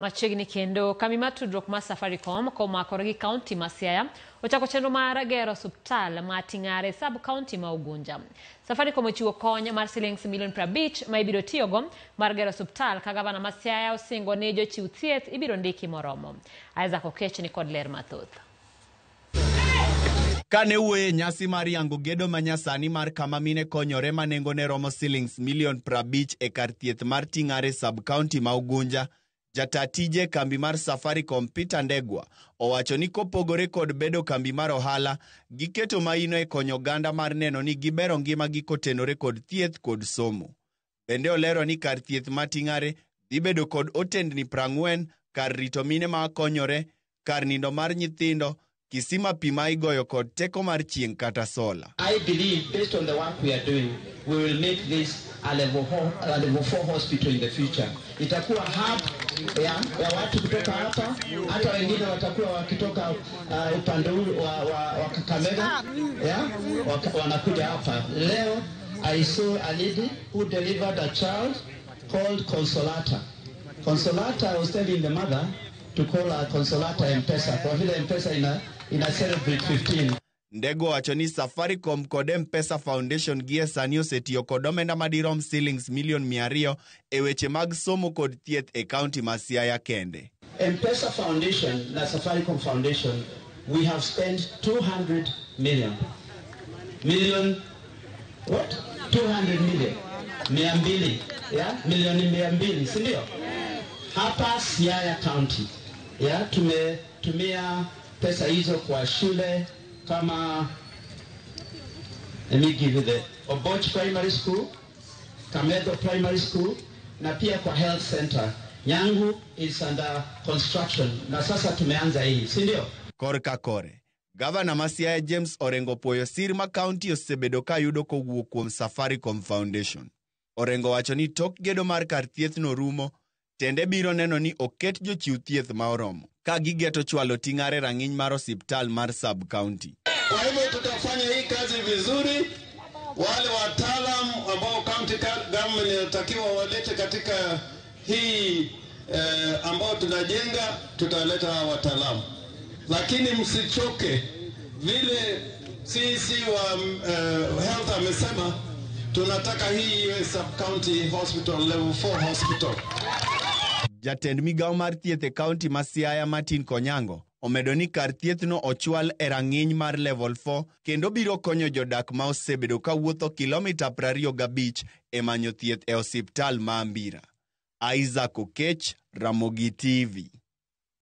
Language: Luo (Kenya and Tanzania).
Machiegni kendo kambi mar tudruok mar Safaricom komakore gi kaunti ma Siaya ochako chenro mar gero osiptal ma Ting'are sub-kaunti ma Ugunja. Safaricom ochiwo kony mar shillings milion 50 ma ibiro tiyogo mar gero osiptal ka gavana ma Siaya osingo ne jochiw thieth ibiro ndiki moromo. Isaac Okech ni kod ler mathoth. Kane wuoye nyasi mar yango gedo manyasani mar kama mine konyore manengo ne romo shillings milion 50 e kar thieth mar Ting'are sub-kaunti ma Ugunja, jatatije kambi mar Safaricom Peter Ndegwa owacho ni kopogore kod bedo kambi mar ohala, giketo maino e konyo ganda mar neno ni gibero ngima gi kotenore kod thieth kod somo. Bende olero ni kar thieth ma Ting'are dhi bedo kod otendni 40, kar rito mine ma konyore, kar nindo mar nyithindo, kisima pi ma igoyo kod teko mar chieng' kata sola. I believe based on the work we are doing, we will make this a level 4 hospital in the future. Itakuwa hub ya watu kutoka hapa, hata wengine watakuwa wakitoka upande wa Kakamega, wanakuja hapa. Leo I saw a lady who delivered a child called Consolata. Consolata was telling the mother to call her Consolata M-Pesa, kwa vile M-Pesa ina celebrate 15. Ndego wacho ni Safaricom kod M-Pesa Foundation gie sani osetiyo kod omenda madirom shillings milion 200 e weche mag somo kod thieth e kaunti ma Siaya kende. M-Pesa Foundation na Safaricom Foundation, we have spent 200 million. What? 200 million. 200, yeah? Milioni 200, si ndio? Hapa Siaya County. Yeah, tumetumia pesa hizo kwa shule kama, let me give you the Oboch Primary School, Kamedo Primary School, na pia kwa health center. Nyangu is under construction, na sasa tumeanza hii, si ndio? Korka kore, Gavana ma Siaya James Orengo puoyo sir ma kaunti osebedo ka yudo kowuok kuom Safaricom Foundation. Orengo wacho ni tok gedo mar kar thieth no rumo, tende biro neno ni oket jochiw thieth ma oromo, ka gigeto chwalo Ting'are rang'iny mar osiptal mar sub-county. Kwa hivyo tutafanya hii kazi vizuri. Wale wataalamu ambao county government inatakiwa walete katika hii ambao tunajenga, tutaleta wataalamu. Lakini msichoke, vile sisi wa health amesema tunataka hii iwe sub-county hospital, level 4 hospital. Jatend migao mar thieth e kaunti ma Siaya Martin Konyango omedo ni kar thieth no ochwal e rang'iny mar level 4 kendo biro konyo jodak ma osebedo ka wuotho kilomita 25 e manyo thieth e osiptal ma Ambira. Isaac Okech, Ramogi TV.